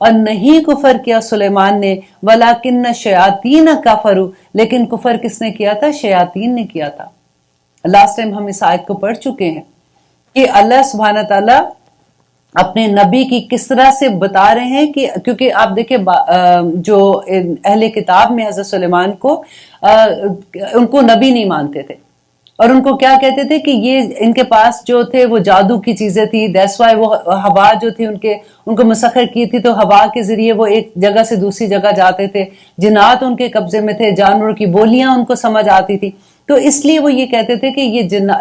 اور نہیں کفر کیا سلیمان نے، ولیکن شیاطین کفروا، لیکن کفر کس نے کیا تھا؟ شیاطین نے کیا تھا۔ لاسٹ ٹائم ہم اس آیت کو پڑھ چکے ہیں کہ اللہ سبحانہ تعالیٰ اپنے نبی کی کس طرح سے بتا رہے ہیں کہ کیونکہ آپ دیکھیں جو اہل کتاب میں حضرت سلیمان کو ان کو نبی نہیں مانتے تھے، اور ان کو کیا کہتے تھے کہ یہ ان کے پاس جو تھے وہ جادو کی چیزیں تھی، دیٹس وائی وہ ہوا جو تھی ان کو مسخر کی تھی، تو ہوا کے ذریعے وہ ایک جگہ سے دوسری جگہ جاتے تھے، جنات ان کے قبضے میں تھے، جانوروں کی بولیاں ان کو سمجھ آتی تھی، تو اس لیے وہ یہ کہتے تھے کہ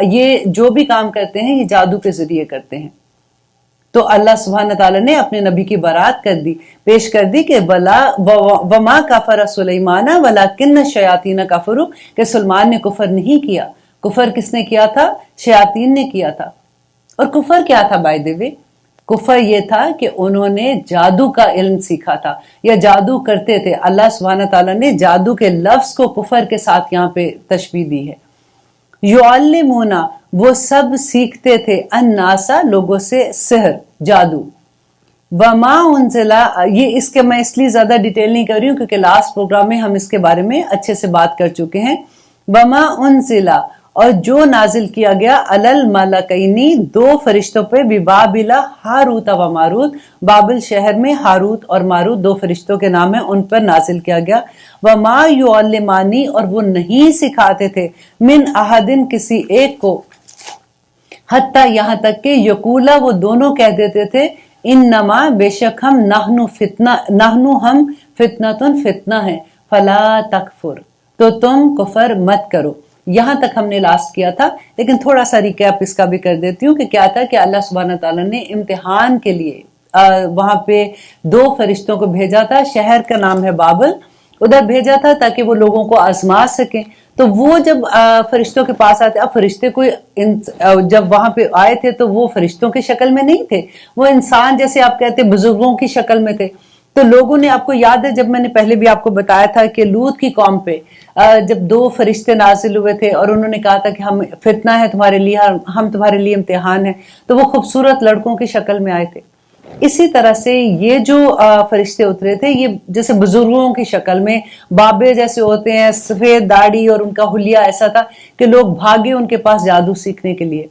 یہ جو بھی کام کرتے ہیں یہ جادو کے ذریعے کرتے ہیں۔ تو اللہ سبحانہ تعالیٰ نے اپنے نبی کی برات پیش کر دی کہ وما کفر سلیمان ولکن الشیاطین کفروا، کہ سلیمان نے کفر نہیں کیا۔ کفر کس نے کیا تھا؟ شیاطین نے کیا تھا۔ اور کفر کیا تھا بائی دی وے؟ کفر یہ تھا کہ انہوں نے جادو کا علم سیکھا تھا یا جادو کرتے تھے۔ اللہ سبحانہ تعالیٰ نے جادو کے لفظ کو کفر کے ساتھ یہاں پہ تشبیہ دی ہے۔ یعلمون، وہ سب سیکھتے تھے، الناسا، لوگوں سے، سحر، جادو۔ وما انزلا، یہ اس کے میں اس لیے زیادہ ڈیٹیل نہیں کر رہی ہوں کیونکہ لاسٹ پروگرام میں ہم اس کے بارے میں اچھے سے بات کر چکے ہیں۔ وما انزلا، اور جو نازل کیا گیا، علی الملکینی، دو فرشتوں پہ، ببابل، ہاروت و ماروت، بابل شہر میں ہاروت اور ماروت دو فرشتوں کے نام ہیں، ان پر نازل کیا گیا۔ وما یعلمانی، اور وہ نہیں سکھاتے تھے، من احدن، کسی ایک کو، حتیٰ یہاں تک کہ یقولا، وہ دونوں کہہ دیتے تھے، انما، بے شک ہم، نحنو ہم، فتنتن، فتنہ ہے، فلا تکفر، تو تم کفر مت کرو۔ یہاں تک ہم نے لاسٹ کیا تھا، لیکن تھوڑا سا ریکیپ اس کا بھی کر دیتی ہوں کہ کیا تھا کہ اللہ سبحانہ تعالیٰ نے امتحان کے لیے وہاں پہ دو فرشتوں کو بھیجا تھا، شہر کا نام ہے بابل، ادھر بھیجا تھا تاکہ وہ لوگوں کو آزما سکیں۔ تو وہ جب فرشتوں کے پاس آتے، اب فرشتے کوئی جب وہاں پہ آئے تھے تو وہ فرشتوں کی شکل میں نہیں تھے، وہ انسان جیسے آپ کہتے بزرگوں کی شکل میں تھے۔ تو لوگوں نے، آپ کو یاد ہے جب میں نے پہلے بھی آپ کو بتایا تھا کہ لوط کی قوم پہ جب دو فرشتے نازل ہوئے تھے اور انہوں نے کہا تھا کہ ہم فتنہ ہے تمہارے لیے، ہم تمہارے لیے امتحان ہے، تو وہ خوبصورت لڑکوں کی شکل میں آئے تھے۔ اسی طرح سے یہ جو فرشتے اترے تھے، یہ جیسے بزرگوں کی شکل میں، بابے جیسے ہوتے ہیں، سفید داڑھی اور ان کا حلیہ ایسا تھا کہ لوگ بھاگے ان کے پاس جادو سیکھنے کے لیے۔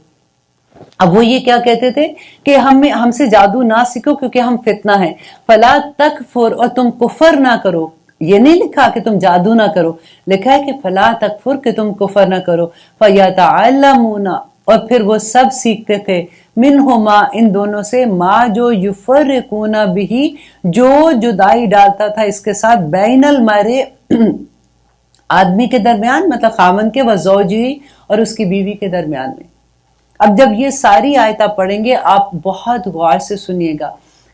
اب وہ یہ کیا کہتے تھے کہ ہم سے جادو نہ سیکھو کیونکہ ہم فتنہ ہیں، فلا تکفر، اور تم کفر نہ کرو۔ یہ نہیں لکھا کہ تم جادو نہ کرو، لکھا ہے کہ فلا تکفر، کہ تم کفر نہ کرو۔ فیتعلمون، اور پھر وہ سب سیکھتے تھے، منہما، ان دونوں سے، ما، جو یفرقون بہ، جو جدائی ڈالتا تھا اس کے ساتھ، بین المرء، آدمی کے درمیان، مطلب خاوند کے، وزوجہ، اور اس کی بیوی کے درمیان میں۔ اب جب یہ ساری آیت آپ پڑھیں گے، آپ بہت غور سے سنیے گا،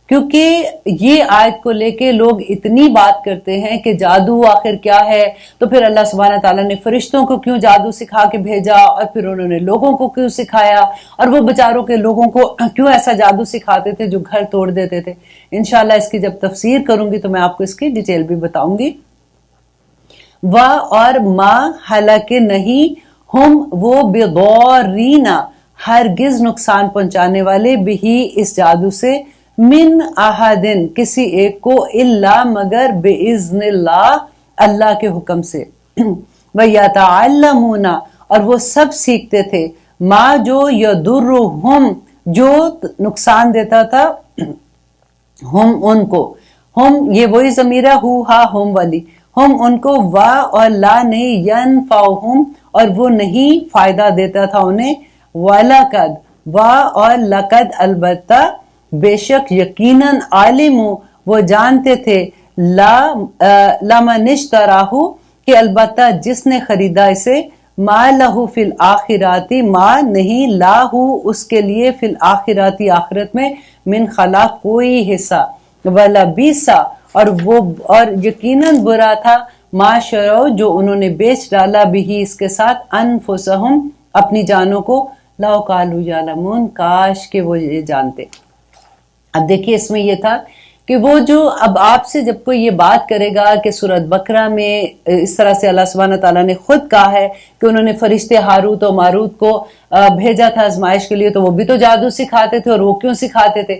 کیونکہ یہ آیت کو لے کے لوگ اتنی بات کرتے ہیں کہ جادو آخر کیا ہے، تو پھر اللہ سبحانہ تعالیٰ نے فرشتوں کو کیوں جادو سکھا کے بھیجا، اور پھر انہوں نے لوگوں کو کیوں سکھایا، اور وہ بچاروں کے لوگوں کو کیوں ایسا جادو سکھاتے تھے جو گھر توڑ دیتے تھے۔ انشاءاللہ اس کی جب تفسیر کروں گی تو میں آپ کو اس کی ڈیٹیل بھی بتاؤں گی۔ اور ما، حالانکہ نہیں، ہم، وہ، بضارین، ہرگز نقصان پہنچانے والے، بھی، اس جادو سے، من احدن، کسی ایک کو، الا، مگر، باذن اللہ، اللہ کے حکم سے۔ ویتعلمون، اور وہ سب سیکھتے تھے، ما، جو، یضرہم، جو نقصان دیتا تھا، ہم، ان کو، ہم، یہ وہی ضمیر ہے، ہو، ہا، ہم والی، ہم ان کو، وا، اور لا نہیں، ینفعہم، اور وہ نہیں فائدہ دیتا تھا انہیں، وَلَقَدْ، وا، اور لقد، البتہ، بے شک، یقیناً، عالم، وہ جانتے تھے، لَمَنِ اشْتَرَاهُ، کہ البتہ جس نے خریدا اسے، ما لہو فی الآخرات، ما نہیں، لاہو اس کے لیے، فی الآخرات آخرت میں، من خلاق کوئی حصہ، وَلَبِئْسَ، اور یقیناً برا تھا، ما شروا، جو انہوں نے بیچ ڈالا، بھی اس کے ساتھ، انفسہم، اپنی جانوں کو، لو کانوا یعلمون، کاش کہ وہ یہ جانتے۔ اب دیکھیے اس میں یہ تھا کہ وہ جو اب آپ سے جب کوئی یہ بات کرے گا کہ سورۃ بقرہ میں اس طرح سے اللہ سبحانہ تعالیٰ نے خود کہا ہے کہ انہوں نے فرشتے ہاروت و ماروت کو بھیجا تھا آزمائش کے لیے، تو وہ بھی تو جادو سکھاتے تھے، اور وہ کیوں سکھاتے تھے؟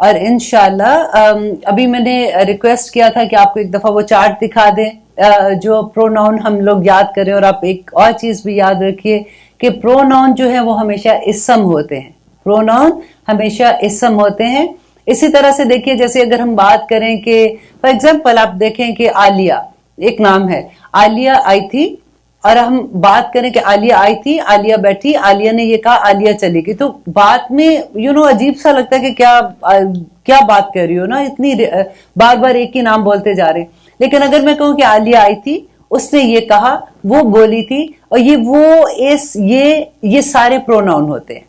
اور انشاءاللہ ابھی میں نے ریکویسٹ کیا تھا کہ آپ کو ایک دفعہ وہ چارٹ دکھا دیں جو پروناؤن ہم لوگ یاد کریں. اور آپ ایک اور چیز بھی یاد رکھیے کہ پروناؤن جو ہے وہ ہمیشہ اسم ہوتے ہیں. پروناؤن ہمیشہ اسم ہوتے ہیں. اسی طرح سے دیکھیے جیسے اگر ہم بات کریں کہ فار ایگزامپل آپ دیکھیں کہ عالیہ ایک نام ہے, عالیہ آئی تھی, اور ہم بات کریں کہ عالیہ آئی تھی, عالیہ بیٹھی, عالیہ نے یہ کہا, عالیہ چلی گئی, تو بات میں عجیب سا لگتا ہے کہ کیا بات کر رہی ہو نا, اتنی بار بار ایک ہی نام بولتے جا رہے ہیں. لیکن اگر میں کہوں کہ عالیہ آئی تھی, اس نے یہ کہا, وہ بولی تھی, اور یہ سارے پروناؤن ہوتے ہیں.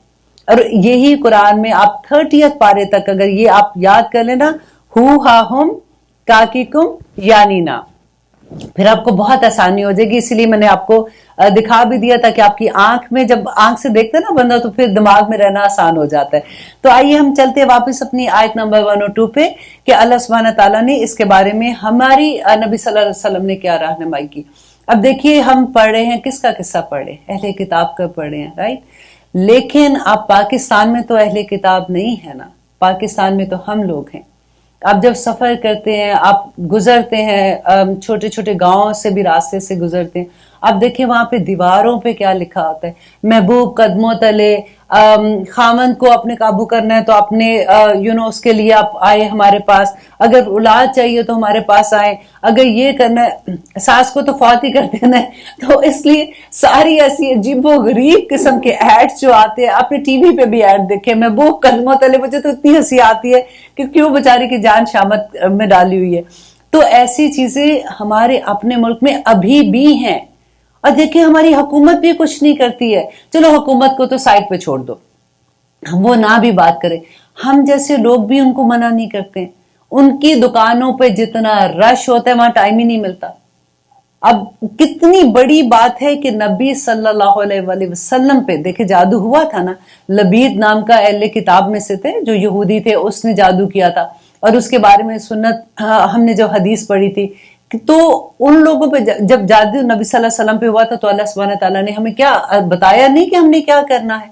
اور یہی قرآن میں آپ 30th پارے تک اگر یہ آپ یاد کر لینا, ہو ہا ہم کاکی کم یعنی نا, پھر آپ کو بہت آسانی ہو جائے گی. اسی لیے میں نے آپ کو دکھا بھی دیا تھا کہ آپ کی آنکھ میں جب آنکھ سے دیکھتے نا بندہ تو پھر دماغ میں رہنا آسان ہو جاتا ہے. تو آئیے ہم چلتے واپس اپنی آیت نمبر 102 پہ کہ اللہ سبحانہ تعالیٰ نے اس کے بارے میں ہماری نبی صلی اللہ علیہ وسلم نے کیا رہنمائی کی. اب دیکھیے ہم پڑھ رہے ہیں کس کا قصہ پڑھ رہے ہیں, اہل کتاب کا پڑھ رہے ہیں, رائٹ. لیکن آپ پاکستان میں تو اہل کتاب نہیں ہے نا, پاکستان میں تو ہم لوگ ہیں. آپ جب سفر کرتے ہیں, آپ گزرتے ہیں, چھوٹے چھوٹے گاؤں سے بھی راستے سے گزرتے ہیں, آپ دیکھیں وہاں پہ دیواروں پہ کیا لکھا ہوتا ہے, محبوب قدموں تلے, خامند کو اپنے قابو کرنا ہے تو اپنے اس کے لیے آپ آئے ہمارے پاس, اگر اولاد چاہیے تو ہمارے پاس آئے, اگر یہ کرنا ہے, ساس کو تو فوت ہی کر دینا ہے. تو اس لیے ساری ایسی عجیب و غریب قسم کے ایڈز جو آتے ہیں, آپ نے ٹی وی پہ بھی ایڈ دیکھے محبوب قدموں تلے, مجھے تو اتنی ہنسی آتی ہے کہ کیوں بیچاری کی جان شامت میں ڈالی ہوئی ہے. تو ایسی چیزیں ہمارے اپنے ملک میں ابھی بھی ہیں. اور دیکھیں ہماری حکومت بھی کچھ نہیں کرتی ہے. چلو حکومت کو تو سائڈ پہ چھوڑ دو, وہ نہ بھی بات کرے, ہم جیسے لوگ بھی ان کو منع نہیں کرتے. ان کی دکانوں پہ جتنا رش ہوتا ہے وہاں ٹائم ہی نہیں ملتا. اب کتنی بڑی بات ہے کہ نبی صلی اللہ علیہ وآلہ وسلم پہ دیکھیں جادو ہوا تھا نا. لبید نام کا اہل کتاب میں سے تھے جو یہودی تھے, اس نے جادو کیا تھا, اور اس کے بارے میں سنت ہم نے جو حدیث پڑھی تھی. تو ان لوگوں پہ جب جادو نبی صلی اللہ علیہ وسلم پہ ہوا تھا تو اللہ سبحانہ تعالیٰ نے ہمیں کیا بتایا نہیں کہ ہم نے کیا کرنا ہے.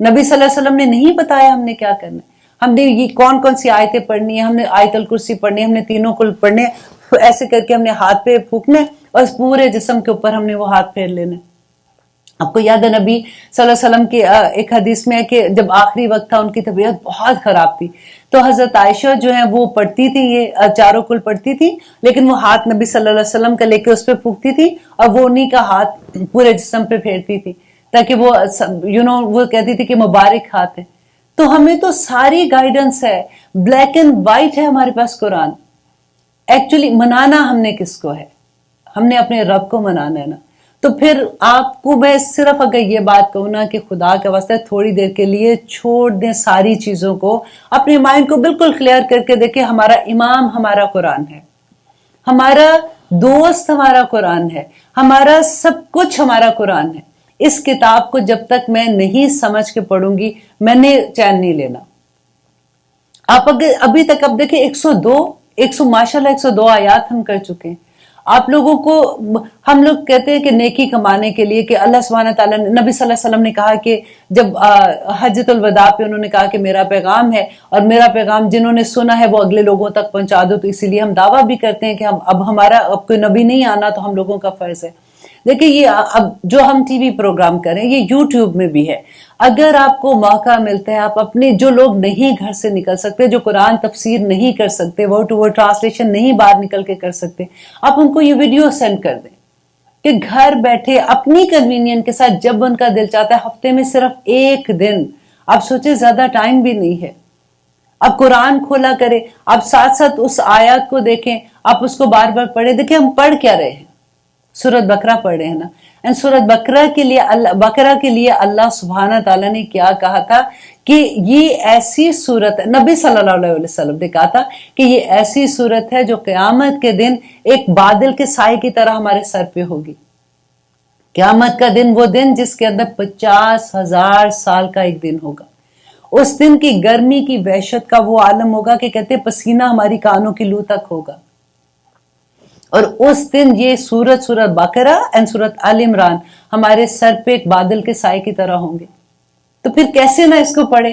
نبی صلی اللہ علیہ وسلم نے نہیں بتایا ہم نے کیا کرنا ہے. ہم نے یہ کون کون سی آیتیں پڑھنی ہے, ہم نے آیت الکرسی پڑھنی ہے, ہم نے تینوں کل پڑھنے, ایسے کر کے ہم نے ہاتھ پہ پھونکنا اور اس پورے جسم کے اوپر ہم نے وہ ہاتھ پھیر لینا. آپ کو یاد ہے نبی صلی اللہ علیہ وسلم کی ایک حدیث میں ہے کہ جب آخری وقت تھا ان کی طبیعت بہت خراب تھی, تو حضرت عائشہ جو ہیں وہ پڑھتی تھی, یہ چاروں کل پڑھتی تھی, لیکن وہ ہاتھ نبی صلی اللہ علیہ وسلم کا لے کے اس پہ پھونکتی تھی اور وہ انہی کا ہاتھ پورے جسم پہ پھیرتی تھی تاکہ وہ وہ کہتی تھی کہ مبارک ہاتھ ہے. تو ہمیں تو ساری گائیڈنس ہے, بلیک اینڈ وائٹ ہے ہمارے پاس قرآن. ایکچولی منانا ہم نے کس کو ہے, ہم نے اپنے رب کو منانا ہے نا. تو پھر آپ کو میں صرف اگر یہ بات کہوں نا کہ خدا کا واسطہ تھوڑی دیر کے لیے چھوڑ دیں ساری چیزوں کو, اپنے مائنڈ کو بالکل کلیئر کر کے دیکھیں ہمارا امام ہمارا قرآن ہے, ہمارا دوست ہمارا قرآن ہے, ہمارا سب کچھ ہمارا قرآن ہے. اس کتاب کو جب تک میں نہیں سمجھ کے پڑھوں گی میں نے چین نہیں لینا. آپ اگر ابھی تک اب دیکھیں 102 ماشاءاللہ 102 آیات ہم کر چکے ہیں. آپ لوگوں کو ہم لوگ کہتے ہیں کہ نیکی کمانے کے لیے, کہ اللہ سبحانہ تعالیٰ نے نبی صلی اللہ علیہ وسلم نے کہا کہ جب حجۃ الوداع پہ انہوں نے کہا کہ میرا پیغام ہے اور میرا پیغام جنہوں نے سنا ہے وہ اگلے لوگوں تک پہنچا دو. تو اسی لیے ہم دعویٰ بھی کرتے ہیں کہ اب کوئی نبی نہیں آنا تو ہم لوگوں کا فرض ہے. دیکھیں یہ اب جو ہم ٹی وی پروگرام کریں یہ یوٹیوب میں بھی ہے. اگر آپ کو موقع ملتا ہے, آپ اپنے جو لوگ نہیں گھر سے نکل سکتے, جو قرآن تفسیر نہیں کر سکتے, ورڈ ٹو ورڈ ٹرانسلیشن نہیں باہر نکل کے کر سکتے, آپ ان کو یہ ویڈیو سینڈ کر دیں کہ گھر بیٹھے اپنی کنوینئنس کے ساتھ جب ان کا دل چاہتا ہے, ہفتے میں صرف 1 دن, آپ سوچیں زیادہ ٹائم بھی نہیں ہے, اب قرآن کھولا کرے, آپ ساتھ ساتھ اس آیات کو دیکھیں, آپ اس کو بار بار پڑھیں. دیکھیں ہم پڑھ کیا رہے ہیں, سورۃ بقرہ پڑھ رہے ہیں نا. سورۃ بقرہ کے لیے اللہ سبحانہ تعالیٰ نے کیا کہا تھا کہ یہ ایسی صورت ہے, نبی صلی اللہ علیہ وسلم نے کہا تھا کہ یہ ایسی صورت ہے جو قیامت کے دن ایک بادل کے سائے کی طرح ہمارے سر پہ ہوگی. قیامت کا دن وہ دن جس کے اندر 50,000 سال کا ایک دن ہوگا. اس دن کی گرمی کی وحشت کا وہ عالم ہوگا کہ کہتے پسینہ ہماری کانوں کی لو تک ہوگا. اور اس دن یہ سورت بقرہ اور سورت آل عمران ہمارے سر پہ ایک بادل کے سائے کی طرح ہوں گے. تو پھر کیسے نہ اس کو پڑھے.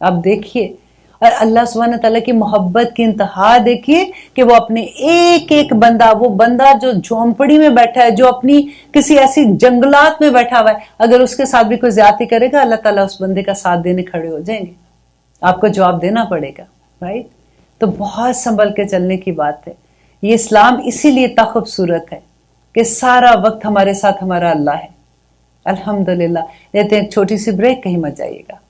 آپ دیکھیے، اور اللہ سبحانہ تعالیٰ کی محبت کی انتہا دیکھیے کہ وہ اپنے ایک ایک بندہ، وہ بندہ جو جھونپڑی میں بیٹھا ہے، جو اپنی کسی ایسی جنگلات میں بیٹھا ہوا ہے، اگر اس کے ساتھ بھی کوئی زیادتی کرے گا، اللہ تعالیٰ اس بندے کا ساتھ دینے کھڑے ہو جائیں گے، آپ کو جواب دینا پڑے گا، رائٹ؟ تو بہت سنبھل کے چلنے کی بات ہے. یہ اسلام اسی لیے اتنا خوبصورت ہے کہ سارا وقت ہمارے ساتھ ہمارا اللہ ہے. الحمدللہ. لیتے ہیں ایک چھوٹی سی بریک، کہیں مت جائیے گا.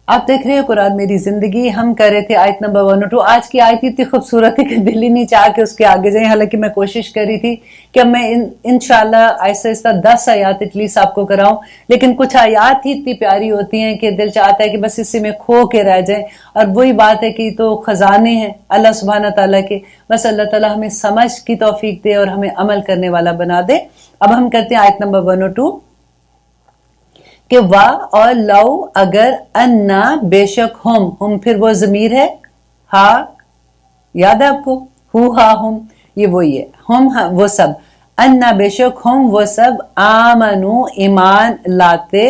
آپ دیکھ رہے ہیں قرآن میری زندگی. ہم کر رہے تھے آیت نمبر 102. آج کی آیت اتنی خوبصورت ہے کہ دل ہی نہیں چاہ کے اس کے آگے جائیں. حالانکہ میں کوشش کر رہی تھی کہ میں انشاءاللہ آہستہ آہستہ 10 آیات ایٹ لیسٹ آپ کو کراؤں، لیکن کچھ آیات ہی اتنی پیاری ہوتی ہیں کہ دل چاہتا ہے کہ بس اسی میں کھو کے رہ جائیں. اور وہی بات ہے کہ تو خزانے ہیں اللہ سبحانہ تعالیٰ کے. بس اللہ تعالیٰ ہمیں سمجھ کی توفیق دے اور ہمیں عمل کرنے والا بنا دے. اب ہم کرتے ہیں آیت نمبر 102 کہ وا اور لو اگر انا بے شک ہم پھر وہ ضمیر ہے ہا، یاد ہے آپ کو؟ ہو ہا ہم، یہ وہی ہے. ہم وہ سب، انا بے شک ہم وہ سب، آمنو ایمان لاتے،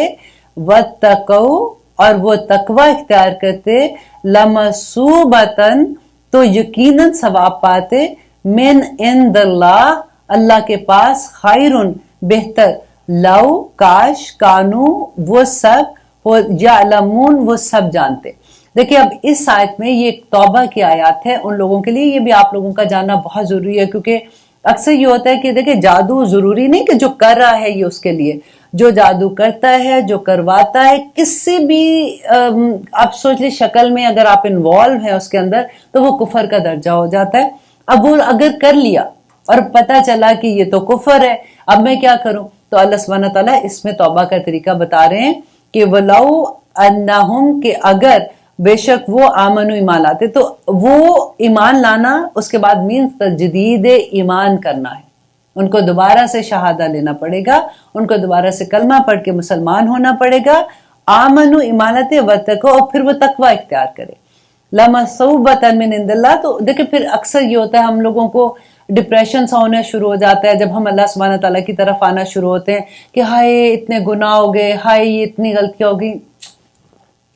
واتقو اور وہ تقوی اختیار کرتے، لمصوبتن تو یقیناً ثواب پاتے، من عند اللہ اللہ کے پاس، خیرن بہتر، لو کاش، کانو وہ سب، یعلمون وہ سب جانتے. دیکھیں اب اس آیت میں یہ توبہ کی آیات ہے ان لوگوں کے لیے. یہ بھی آپ لوگوں کا جاننا بہت ضروری ہے، کیونکہ اکثر یہ ہوتا ہے کہ دیکھیں جادو ضروری نہیں کہ جو کر رہا ہے یہ اس کے لیے، جو جادو کرتا ہے، جو کرواتا ہے، کسی بھی آپ سوچ لیں شکل میں اگر آپ انوالو ہیں اس کے اندر تو وہ کفر کا درجہ ہو جاتا ہے. اب وہ اگر کر لیا اور پتہ چلا کہ یہ تو کفر ہے، اب میں کیا کروں؟ تو اللہ سبحانہ تعالیٰ اس میں توبہ کا طریقہ بتا رہے ہیں کہ وَلَوْ أَنَّهُمْ کہ اگر بے شک وہ آمنو ایمان لاتے. تو وہ ایمان لانا اس کے بعد مینس تجدید ایمان کرنا ہے. ان کو دوبارہ سے شہادہ لینا پڑے گا، ان کو دوبارہ سے کلمہ پڑھ کے مسلمان ہونا پڑے گا. آمنو ایمان لاتے، وتقو اور پھر وہ تقوی اختیار کرے. لَمَصُوبَةً مِّنْ عِندِ اللَّهِ. تو دیکھیں پھر اکثر یہ ہوتا ہے ہم لوگوں کو ڈپریشن سا ہونا شروع ہو جاتا ہے جب ہم اللہ سبحانہ تعالیٰ کی طرف آنا شروع ہوتے ہیں کہ ہائے اتنے گناہ ہو گئے، ہائے یہ اتنی غلطیاں ہو گئی.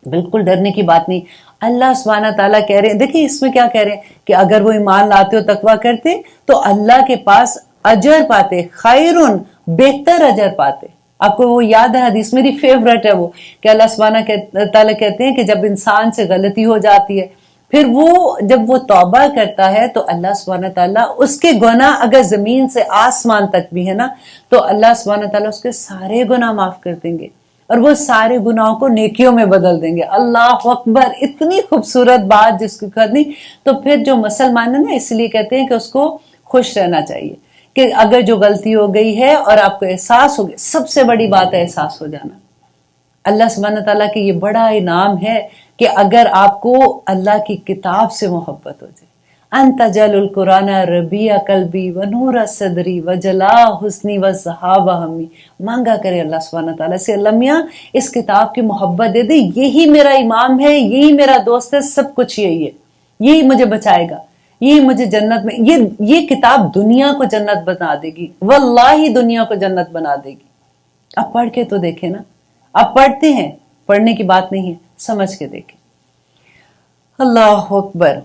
بالکل ڈرنے کی بات نہیں. اللہ سبحانہ تعالیٰ کہہ رہے ہیں، دیکھیں اس میں کیا کہہ رہے ہیں کہ اگر وہ ایمان لاتے ہو تقوی کرتے تو اللہ کے پاس اجر پاتے، خیرن بہتر اجر پاتے. آپ کو وہ یاد ہے حدیث میری فیورٹ ہے وہ کہ اللہ سبحانہ تعالیٰ کہتے ہیں کہ جب انسان سے غلطی ہو جاتی ہے پھر وہ جب وہ توبہ کرتا ہے تو اللہ سبحانہ تعالیٰ اس کے گناہ اگر زمین سے آسمان تک بھی ہے نا تو اللہ سبحانہ تعالیٰ اس کے سارے گناہ معاف کر دیں گے اور وہ سارے گناہوں کو نیکیوں میں بدل دیں گے. اللہ اکبر، اتنی خوبصورت بات جس کو کرنی. تو پھر جو مسلمان ہے نا اس لیے کہتے ہیں کہ اس کو خوش رہنا چاہیے کہ اگر جو غلطی ہو گئی ہے اور آپ کو احساس ہو گیا، سب سے بڑی بات ہے احساس ہو جانا. اللہ سبحانہ تعالیٰ کی یہ بڑا انعام ہے کہ اگر آپ کو اللہ کی کتاب سے محبت ہو جائے. انت جل القرآن ربیع قلبی ونور صدری وجلاء حسنی وذہاب ہمی. مانگا کرے اللہ سبحانہ تعالیٰ سے، اللہ میاں اس کتاب کی محبت دے دے، یہی میرا امام ہے، یہی میرا دوست ہے، سب کچھ یہی ہے، یہی مجھے بچائے گا، یہی مجھے جنت میں، یہ کتاب دنیا کو جنت بنا دے گی، واللہ دنیا کو جنت بنا دے گی. آپ پڑھ کے تو دیکھیں نا، آپ پڑھتے ہیں، پڑھنے کی بات نہیں ہے، سمجھ کے دیکھیں. اللہ اکبر.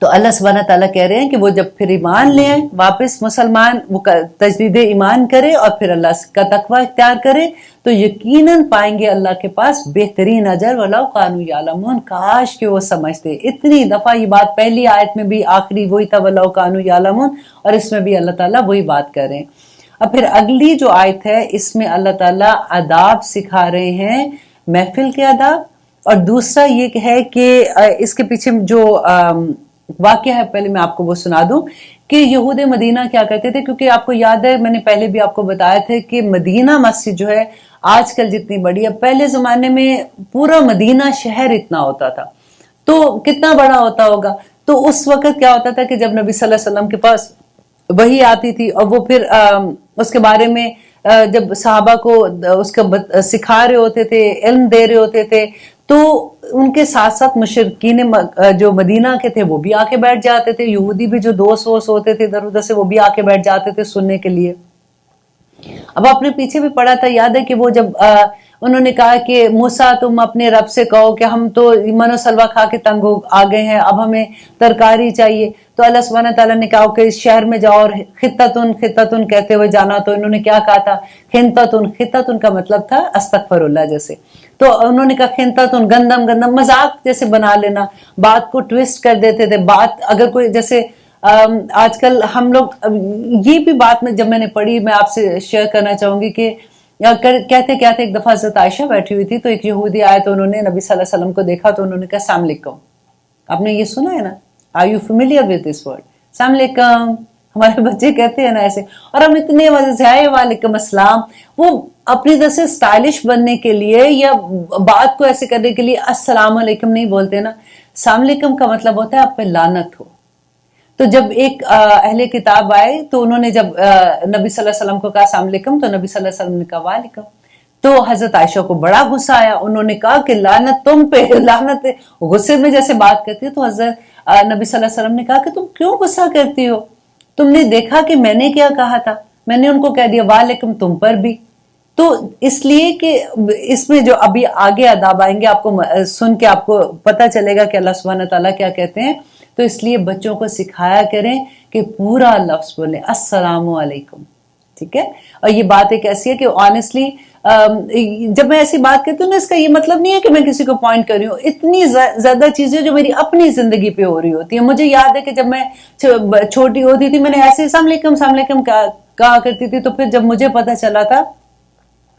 تو اللہ سبحانہ تعالیٰ کہہ رہے ہیں کہ وہ جب پھر ایمان لے آئیں واپس مسلمان، وہ تجدید ایمان کرے اور پھر اللہ کا تقوی اختیار کرے تو یقیناً پائیں گے اللہ کے پاس بہترین اجر. وَلَوْ كَانُوا يَعْلَمُونَ. کاش کہ وہ سمجھتے. اتنی دفعہ یہ بات پہلی آیت میں بھی آخری وہی تھا وَلَوْ كَانُوا يَعْلَمُونَ، اور اس میں بھی اللہ تعالیٰ وہی بات کر رہے ہیں. اب پھر اگلی جو آیت ہے اس میں اللہ تعالیٰ آداب سکھا رہے ہیں، محفل کے آداب. اور دوسرا یہ ہے کہ اس کے پیچھے جو واقعہ ہے پہلے میں آپ کو وہ سنا دوں کہ یہود مدینہ کیا کرتے تھے. کیونکہ آپ کو یاد ہے میں نے پہلے بھی آپ کو بتایا تھا کہ مدینہ مسجد جو ہے آج کل جتنی بڑی ہے، پہلے زمانے میں پورا مدینہ شہر اتنا ہوتا تھا تو کتنا بڑا ہوتا ہوگا. تو اس وقت کیا ہوتا تھا کہ جب نبی صلی اللہ علیہ وسلم کے پاس وحی آتی تھی اور وہ پھر اس کے بارے میں جب صحابہ کو اس کا سکھا رہے ہوتے تھے، علم دے رہے ہوتے تھے، تو ان کے ساتھ ساتھ مشرکین جو مدینہ کے تھے وہ بھی آ کے بیٹھ جاتے تھے. یہودی بھی جو دوست ووست ہوتے تھے ادھر ادھر سے وہ بھی آ کے بیٹھ جاتے تھے سننے کے لیے. اب آپ نے پیچھے بھی پڑھا تھا، یاد ہے کہ وہ جب انہوں نے کہا کہ موسیٰ تم اپنے رب سے کہو کہ ہم تو من و سلوہ کھا کے تنگ آ گئے ہیں، اب ہمیں ترکاری چاہیے. تو اللہ سبحانہ تعالیٰ نے کہا کہ اس شہر میں جاؤ اور خطتن خطتن کہتے ہوئے جانا. تو انہوں نے کیا کہا تھا؟ خنتتن. خطتن کا مطلب تھا استغفر اللہ جیسے. تو انہوں نے کہا خنتتن گندم گندم، مذاق جیسے بنا لینا، بات کو ٹویسٹ کر دیتے تھے. بات اگر کوئی جیسے آج کل ہم لوگ، یہ بھی بات میں جب میں نے پڑھی میں آپ سے شیئر کرنا چاہوں گی کہ کہتے کہتے ایک دفعہ حضرت عائشہ بیٹھی ہوئی تھی تو ایک یہودی آئے تو انہوں نے نبی صلی اللہ علیہ وسلم کو دیکھا تو انہوں نے کہا السلام علیکم. آپ نے یہ سنا ہے نا؟ Are you familiar with this word? السلام علیکم. ہمارے بچے کہتے ہیں نا ایسے، اور ہم اتنے مزے سے آئے وعلیکم السلام. وہ اپنی طرح سے اسٹائلش بننے کے لیے یا بات کو ایسے کرنے کے لیے السلام علیکم نہیں بولتے نا. السلام علیکم کا مطلب ہوتا ہے آپ پہ لعنت ہو. تو جب ایک اہل کتاب آئے تو انہوں نے جب نبی صلی اللہ علیہ وسلم کو کہا السلام علیکم تو نبی صلی اللہ علیہ وسلم نے کہا وعلیکم. تو حضرت عائشہ کو بڑا غصہ آیا. انہوں نے کہا کہ لعنت تم پہ، لعنت. غصے میں جیسے بات کرتی ہے تو حضرت نبی صلی اللہ علیہ وسلم نے کہا کہ تم کیوں غصہ کرتی ہو؟ تم نے دیکھا کہ میں نے کیا کہا تھا؟ میں نے ان کو کہہ دیا وعلیکم تم پر بھی. تو اس لیے کہ اس میں جو ابھی آگے آداب آئیں گے آپ کو سن کے آپ کو پتہ چلے گا کہ اللہ سبحانہ تعالیٰ کیا کہتے ہیں. تو اس لیے بچوں کو سکھایا کریں کہ پورا لفظ بولیں السلام علیکم. ٹھیک ہے؟ اور یہ بات ایک ایسی ہے کہ آنیسٹلی جب میں ایسی بات کرتی ہوں نا، اس کا یہ مطلب نہیں ہے کہ میں کسی کو پوائنٹ کر رہی ہوں. اتنی زیادہ چیزیں جو میری اپنی زندگی پہ ہو رہی ہوتی ہیں. مجھے یاد ہے کہ جب میں چھوٹی ہوتی تھی میں نے ایسے السلام علیکم کہا کرتی تھی. تو پھر جب مجھے پتہ چلا تھا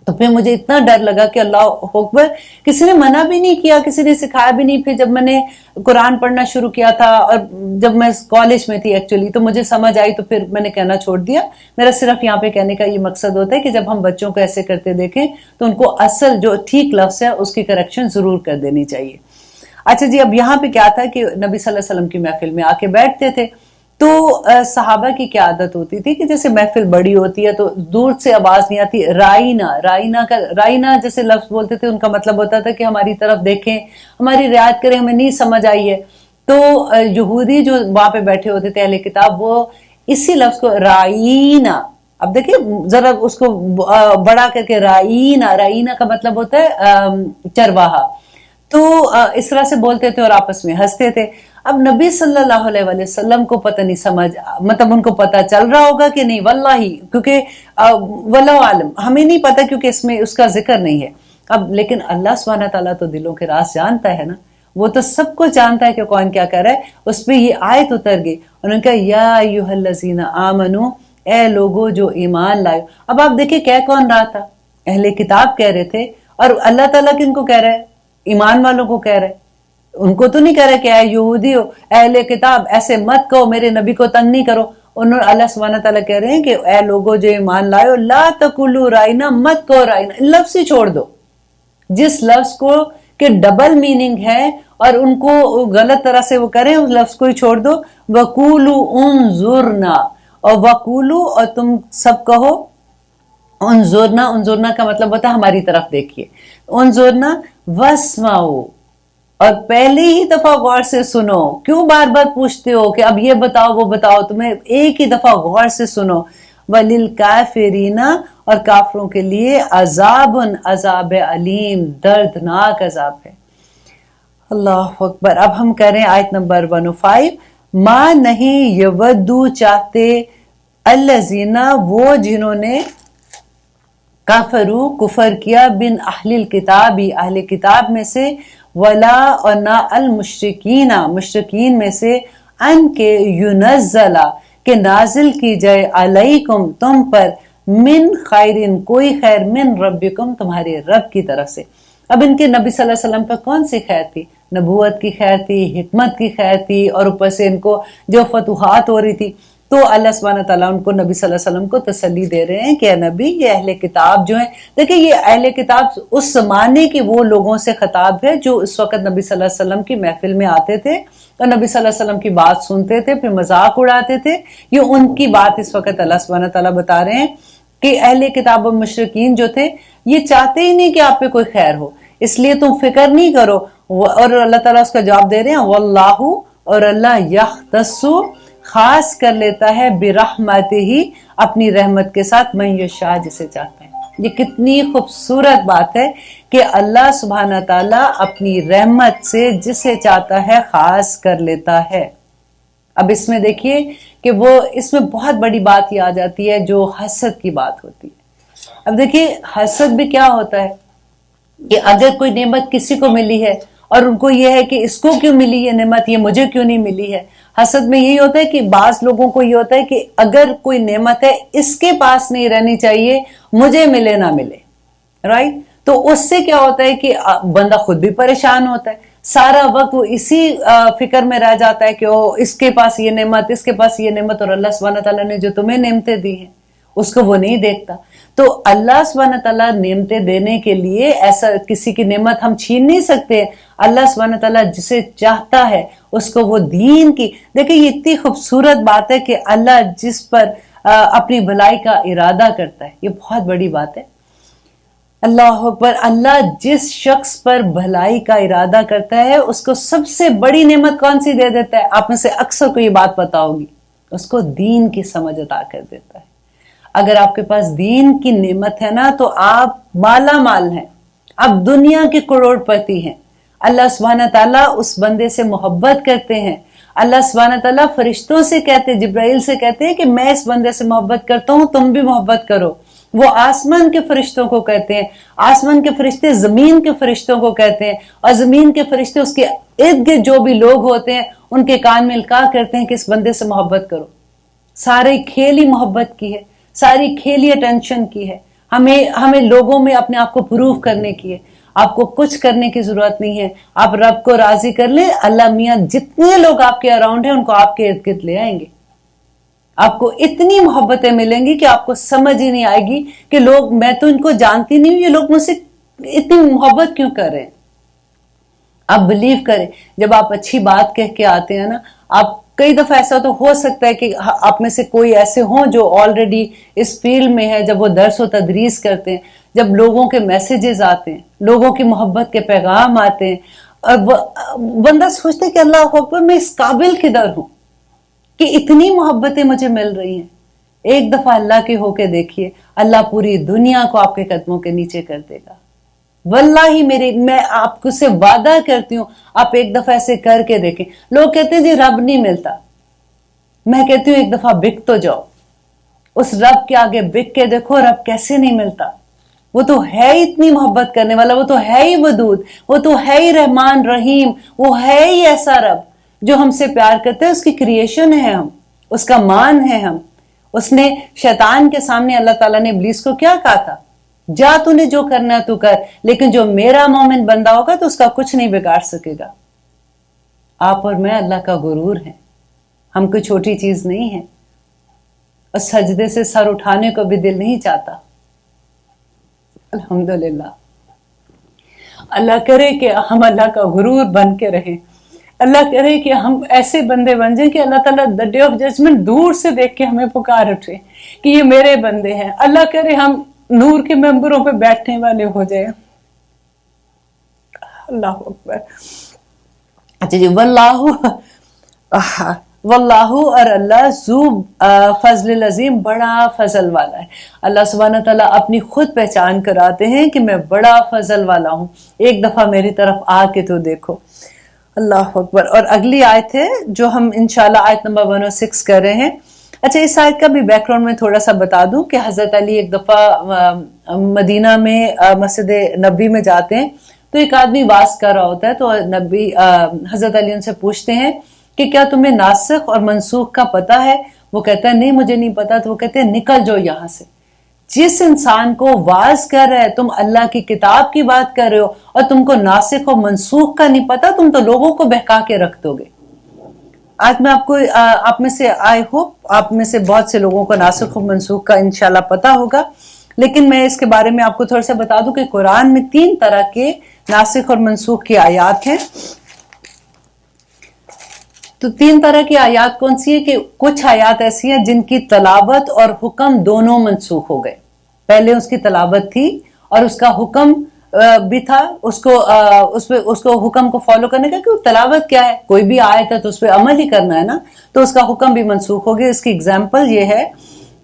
تو پھر مجھے اتنا ڈر لگا کہ اللہ اکبر، کسی نے منع بھی نہیں کیا، کسی نے سکھایا بھی نہیں. پھر جب میں نے قرآن پڑھنا شروع کیا تھا اور جب میں کالج میں تھی ایکچولی تو مجھے سمجھ آئی تو پھر میں نے کہنا چھوڑ دیا. میرا صرف یہاں پہ کہنے کا یہ مقصد ہوتا ہے کہ جب ہم بچوں کو ایسے کرتے دیکھیں تو ان کو اصل جو ٹھیک لفظ ہے اس کی کریکشن ضرور کر دینی چاہیے. اچھا جی، اب یہاں پہ کیا تھا کہ نبی صلی اللہ علیہ وسلم کی محفل میں آ کے بیٹھتے تھے. تو صحابہ کی کیا عادت ہوتی تھی کہ جیسے محفل بڑی ہوتی ہے تو دور سے آواز نہیں آتی. رائنا جیسے لفظ بولتے تھے ان کا مطلب ہوتا تھا کہ ہماری طرف دیکھیں، ہماری رعایت کریں، ہمیں نہیں سمجھ آئی ہے. تو یہودی جو وہاں پہ بیٹھے ہوتے تھے اہل کتاب، وہ اسی لفظ کو رائنا، اب دیکھیں ذرا اس کو بڑا کر کے رائنا کا مطلب ہوتا ہے چرواہا. تو اس طرح سے بولتے تھے اور آپس میں ہنستے تھے. اب نبی صلی اللہ علیہ وسلم کو پتہ نہیں سمجھ، مطلب ان کو پتہ چل رہا ہوگا کہ نہیں، واللہ، کیونکہ واللہ عالم، ہمیں نہیں پتہ کیونکہ اس میں اس کا ذکر نہیں ہے. اب لیکن اللہ سبحانہ تعالیٰ تو دلوں کے راز جانتا ہے نا، وہ تو سب کو جانتا ہے کہ کون کیا کر رہا ہے. اس پہ یہ آیت اتر گئی، انہوں نے کہا یا ایھا الذین آمنو، اے لوگو جو ایمان لائے. اب آپ دیکھیں کہہ کون رہا تھا؟ اہل کتاب کہہ رہے تھے. اور اللہ تعالیٰ کن کو کہہ رہے ہیں؟ ایمان والوں کو کہہ رہے. ان کو تو نہیں کہہ رہے کہ اے یہودی ہو، اہل کتاب ایسے مت کہو، میرے نبی کو تنگ نہیں کرو. اللہ سبحانہ تعالیٰ کہہ رہے ہیں کہ اے لوگو جو ایمان لائے ہو، لا تقولوا رائنا، مت کہو رائنا. لفظ ہی چھوڑ دو. جس لفظ کو کہ ڈبل میننگ ہے اور ان کو غلط طرح سے وہ کریں، اس لفظ کو ہی چھوڑ دو. وقولوا انظرنا، اور وقولوا، اور تم سب کہو انظرنا. انظرنا کا مطلب ہوتا ہے ہماری طرف دیکھیے. انظرنا واسمعوا، اور پہلی ہی دفعہ غور سے سنو. کیوں بار بار پوچھتے ہو کہ اب یہ بتاؤ وہ بتاؤ؟ تمہیں ایک ہی دفعہ غور سے سنو. وَلِلْكَافِرِينَ، اور کافروں کے لیے عذاب علیم، دردناک عذاب ہے. اللہ اکبر. اب ہم کریں آیت نمبر 105. ماں نہیں یودو چاہتے، الذین، وہ جنہوں نے، کافرو کفر کیا، بن اہل الکتاب، اہل کتاب میں سے، ولا، اور نہ، المشرکین، مشرکین میں سے، ان کے ینزلا، کہ نازل کی جائے، علیکم، تم پر، من خیرن، کوئی خیر، من ربکم، تمہارے رب کی طرف سے. اب ان کے نبی صلی اللہ علیہ وسلم پر کون سی خیر تھی؟ نبوت کی خیر تھی، حکمت کی خیر تھی، اور اوپر سے ان کو جو فتوحات ہو رہی تھی. تو اللہ سبحانہ تعالیٰ ان کو، نبی صلی اللہ علیہ وسلم کو تسلی دے رہے ہیں کہ اے نبی، یہ اہل کتاب جو ہیں، دیکھیں یہ اہل کتاب اس زمانے کے وہ لوگوں سے خطاب ہے جو اس وقت نبی صلی اللہ علیہ وسلم کی محفل میں آتے تھے اور نبی صلی اللہ علیہ وسلم کی بات سنتے تھے، پھر مذاق اڑاتے تھے. یہ ان کی بات اس وقت اللہ سبحانہ تعالیٰ بتا رہے ہیں کہ اہل کتاب و مشرکین جو تھے یہ چاہتے ہی نہیں کہ آپ پہ کوئی خیر ہو، اس لیے تم فکر نہیں کرو. اور اللہ تعالیٰ اس کا جواب دے رہے ہیں، واللہ، اور اللہ، یختص، خاص کر لیتا ہے، برحمتہ، اپنی رحمت کے ساتھ، من یشاء، جسے چاہتا ہے. یہ کتنی خوبصورت بات ہے کہ اللہ سبحانہ تعالیٰ اپنی رحمت سے جسے چاہتا ہے خاص کر لیتا ہے۔ اب اس میں دیکھیے کہ وہ اس میں بہت بڑی بات یہ آ جاتی ہے جو حسد کی بات ہوتی ہے۔ اب دیکھیے حسد بھی کیا ہوتا ہے کہ اگر کوئی نعمت کسی کو ملی ہے اور ان کو یہ ہے کہ اس کو کیوں ملی یہ نعمت، یہ مجھے کیوں نہیں ملی ہے۔ حسد میں یہی ہوتا ہے کہ بعض لوگوں کو یہ ہوتا ہے کہ اگر کوئی نعمت ہے اس کے پاس نہیں رہنی چاہیے، مجھے ملے نہ ملے، رائٹ؟ تو اس سے کیا ہوتا ہے کہ بندہ خود بھی پریشان ہوتا ہے، سارا وقت وہ اسی فکر میں رہ جاتا ہے کہ اس کے پاس یہ نعمت، اس کے پاس یہ نعمت، اور اللہ سبحانہ تعالیٰ نے جو تمہیں نعمتیں دی ہیں اس کو وہ نہیں دیکھتا۔ تو اللہ سبحانہ تعالیٰ نعمتیں دینے کے لیے ایسا کسی کی نعمت ہم چھین نہیں سکتے۔ اللہ سبحانہ تعالیٰ جسے چاہتا ہے اس کو وہ دین کی، دیکھیں یہ اتنی خوبصورت بات ہے کہ اللہ جس پر اپنی بھلائی کا ارادہ کرتا ہے، یہ بہت بڑی بات ہے۔ اللہ اکبر، اللہ جس شخص پر بھلائی کا ارادہ کرتا ہے اس کو سب سے بڑی نعمت کون سی دے دیتا ہے؟ آپ میں سے اکثر کو یہ بات پتا ہوگی، اس کو دین کی سمجھ عطا کر دیتا ہے۔ اگر آپ کے پاس دین کی نعمت ہے نا تو آپ مالا مال ہیں، آپ دنیا کے کروڑ پتی ہیں۔ اللہ سبحانہ تعالیٰ اس بندے سے محبت کرتے ہیں۔ اللہ سبحانہ تعالیٰ فرشتوں سے کہتے ہیں، جبرائیل سے کہتے ہیں کہ میں اس بندے سے محبت کرتا ہوں، تم بھی محبت کرو۔ وہ آسمان کے فرشتوں کو کہتے ہیں، آسمان کے فرشتے زمین کے فرشتوں کو کہتے ہیں، اور زمین کے فرشتے اس کے ارد گرد جو بھی لوگ ہوتے ہیں ان کے کان میں القاء کرتے ہیں کہ اس بندے سے محبت کرو۔ سارے کھیل ہی محبت کی ہے، ساری کھیل ہی اٹینشن کی ہے۔ ہمیں لوگوں میں اپنے آپ کو پروف کرنے کی ہے۔ آپ کو کچھ کرنے کی ضرورت نہیں ہے، آپ رب کو راضی کر لیں، اللہ میاں جتنے لوگ آپ کے اراؤنڈ ہیں ان کو آپ کے ارد گرد لے آئیں گے۔ آپ کو اتنی محبتیں ملیں گی کہ آپ کو سمجھ ہی نہیں آئے گی کہ لوگ، میں تو ان کو جانتی نہیں ہوں، یہ لوگ مجھ سے اتنی محبت کیوں کر رہے ہیں۔ آپ بلیو کریں، جب آپ اچھی بات کہہ کے آتے ہیں نا، آپ کئی دفعہ ایسا تو ہو سکتا ہے کہ آپ میں سے کوئی ایسے ہوں جو آلریڈی اس فیلڈ میں ہے، جب وہ درس و تدریس کرتے ہیں، جب لوگوں کے میسیجز آتے ہیں، لوگوں کی محبت کے پیغام آتے ہیں، اور بندہ سوچتا ہے کہ اللہ اکبر، میں اس قابل کدھر ہوں کہ اتنی محبتیں مجھے مل رہی ہیں۔ ایک دفعہ اللہ کے ہو کے دیکھیے، اللہ پوری دنیا کو آپ کے قدموں کے نیچے کر دے گا۔ واللہ میں آپ کو سے وعدہ کرتی ہوں، آپ ایک دفعہ ایسے کر کے دیکھیں۔ لوگ کہتے ہیں جی رب نہیں ملتا، میں کہتی ہوں ایک دفعہ بک تو جاؤ، اس رب کے آگے بک کے دیکھو رب کیسے نہیں ملتا۔ وہ تو ہے اتنی محبت کرنے والا، وہ تو ہے ہی ودود، وہ تو ہے ہی رحمان رحیم، وہ ہے ہی ایسا رب جو ہم سے پیار کرتے ہیں۔ اس کی کریشن ہے ہم، اس کا مان ہے ہم۔ اس نے شیطان کے سامنے اللہ تعالیٰ نے ابلیس کو کیا کہا تھا؟ جا تو نے جو کرنا تو کر، لیکن جو میرا مومن بندہ ہوگا تو اس کا کچھ نہیں بگاڑ سکے گا۔ آپ اور میں اللہ کا غرور ہیں، ہم کوئی چھوٹی چیز نہیں ہے، اور سجدے سے سر اٹھانے کو بھی دل نہیں چاہتا۔ الحمدللہ، اللہ کرے کہ ہم اللہ کا غرور بن کے رہیں، اللہ کرے کہ ہم ایسے بندے بن جائیں کہ اللہ تعالیٰ دی ڈے آف ججمنٹ دور سے دیکھ کے ہمیں پکار اٹھے کہ یہ میرے بندے ہیں۔ اللہ کرے ہم نور کے ممبروں پہ بیٹھنے والے ہو جائیں۔ اللہ اکبر۔ اچھا جی، واللہ اور اللہ ذو فضل عظیم، بڑا فضل والا ہے۔ اللہ سبحانہ تعالیٰ اپنی خود پہچان کراتے ہیں کہ میں بڑا فضل والا ہوں، ایک دفعہ میری طرف آ کے تو دیکھو۔ اللہ اکبر۔ اور اگلی آیت ہے جو ہم انشاءاللہ آیت نمبر 106 کر رہے ہیں۔ اچھا، اس آیت کا بھی بیک گراؤنڈ میں تھوڑا سا بتا دوں کہ حضرت علی ایک دفعہ مدینہ میں مسجد نبی میں جاتے ہیں، تو ایک آدمی واز کر رہا ہوتا ہے، تو حضرت علی ان سے پوچھتے ہیں کہ کیا تمہیں ناسخ اور منسوخ کا پتہ ہے؟ وہ کہتا ہے نہیں مجھے نہیں پتا۔ تو وہ کہتے ہیں نکل جاؤ یہاں سے، جس انسان کو واز کر رہے تم اللہ کی کتاب کی بات کر رہے ہو اور تم کو ناسخ و منسوخ کا نہیں پتا، تم تو لوگوں کو بہکا کے رکھ دو گے۔ آج میں آپ میں سے آئی ہوپ آپ میں سے بہت سے لوگوں کو ناسخ و منسوخ کا انشاءاللہ پتا ہوگا، لیکن میں اس کے بارے میں آپ کو تھوڑا سا بتا دوں کہ قرآن میں 3 طرح کے ناسخ اور منسوخ کی آیات ہیں۔ تو 3 طرح کی آیات کون سی ہے کہ کچھ آیات ایسی ہیں جن کی تلاوت اور حکم دونوں منسوخ ہو گئے۔ پہلے اس کی تلاوت تھی اور اس کا حکم بھی تھا، اس کو حکم کو فالو کرنے کا، کہ تلاوت کیا ہے، کوئی بھی آیت ہے تو اس پہ عمل ہی کرنا ہے نا، تو اس کا حکم بھی منسوخ ہو گیا۔ اس کی اگزامپل یہ ہے